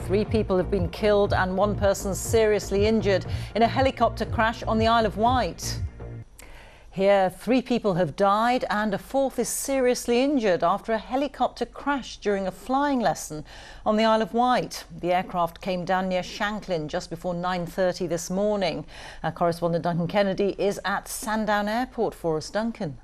3 people have been killed and 1 person seriously injured in a helicopter crash on the Isle of Wight. Here, 3 people have died and a 4th is seriously injured after a helicopter crashed during a flying lesson on the Isle of Wight. The aircraft came down near Shanklin just before 9:30 this morning. Our correspondent Duncan Kennedy is at Sandown Airport for us. Duncan.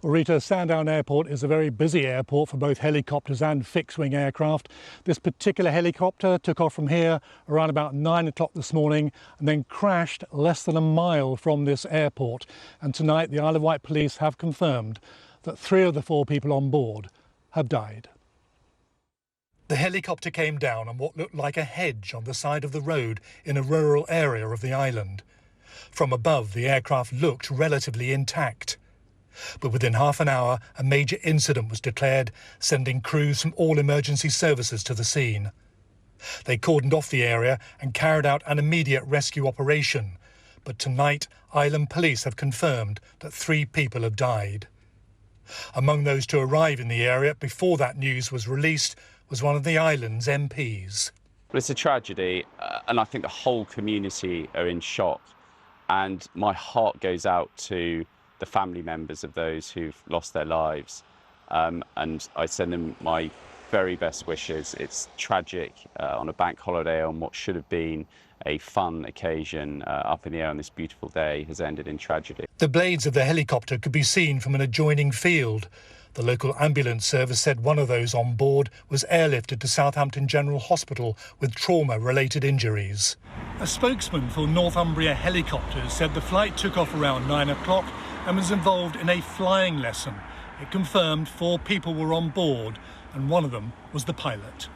Well, Rita, Sandown Airport is a very busy airport for both helicopters and fixed-wing aircraft. This particular helicopter took off from here around about 9 o'clock this morning and then crashed less than a mile from this airport. And tonight the Isle of Wight police have confirmed that 3 of the 4 people on board have died. The helicopter came down on what looked like a hedge on the side of the road in a rural area of the island. From above, the aircraft looked relatively intact. But within half an hour, a major incident was declared, sending crews from all emergency services to the scene. They cordoned off the area and carried out an immediate rescue operation. But tonight, island police have confirmed that 3 people have died. Among those to arrive in the area before that news was released was one of the island's MPs. Well, it's a tragedy, and I think the whole community are in shock. And my heart goes out to the family members of those who've lost their lives, and I send them my very best wishes. It's tragic on a bank holiday on what should have been a fun occasion up in the air on this beautiful day has ended in tragedy. The blades of the helicopter could be seen from an adjoining field. The local ambulance service said one of those on board was airlifted to Southampton General Hospital with trauma-related injuries. A spokesman for Northumbria Helicopters said the flight took off around 9 o'clock and was involved in a flying lesson. It confirmed 4 people were on board and one of them was the pilot.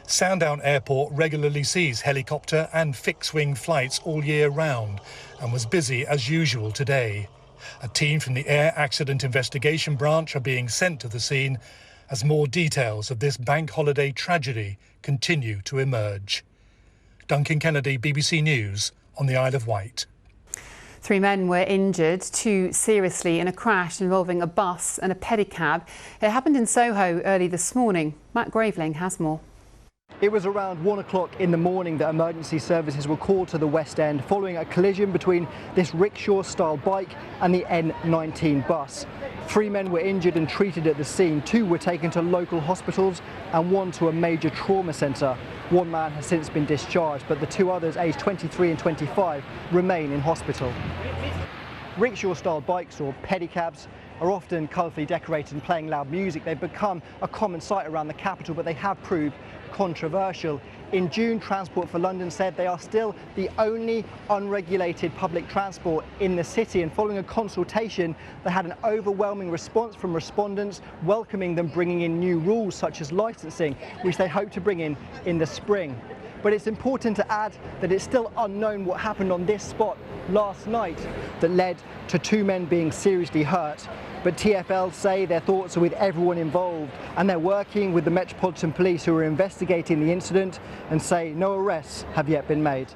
Sandown Airport regularly sees helicopter and fixed-wing flights all year round and was busy as usual today. A team from the Air Accident Investigation Branch are being sent to the scene as more details of this bank holiday tragedy continue to emerge. Duncan Kennedy, BBC News, on the Isle of Wight. 3 men were injured, 2 seriously in a crash involving a bus and a pedicab. It happened in Soho early this morning. Matt Graveling has more. It was around 1 o'clock in the morning that emergency services were called to the West End following a collision between this rickshaw-style bike and the N19 bus. 3 men were injured and treated at the scene. 2 were taken to local hospitals and 1 to a major trauma centre. 1 man has since been discharged, but the 2 others, aged 23 and 25, remain in hospital. Rickshaw-style bikes, or pedicabs, are often colourfully decorated and playing loud music. They've become a common sight around the capital, but they have proved controversial. In June, Transport for London said they are still the only unregulated public transport in the city, and following a consultation, they had an overwhelming response from respondents welcoming them bringing in new rules such as licensing, which they hope to bring in the spring. But it's important to add that it's still unknown what happened on this spot last night that led to 2 men being seriously hurt. But TfL say their thoughts are with everyone involved and they're working with the Metropolitan Police who are investigating the incident and say no arrests have yet been made.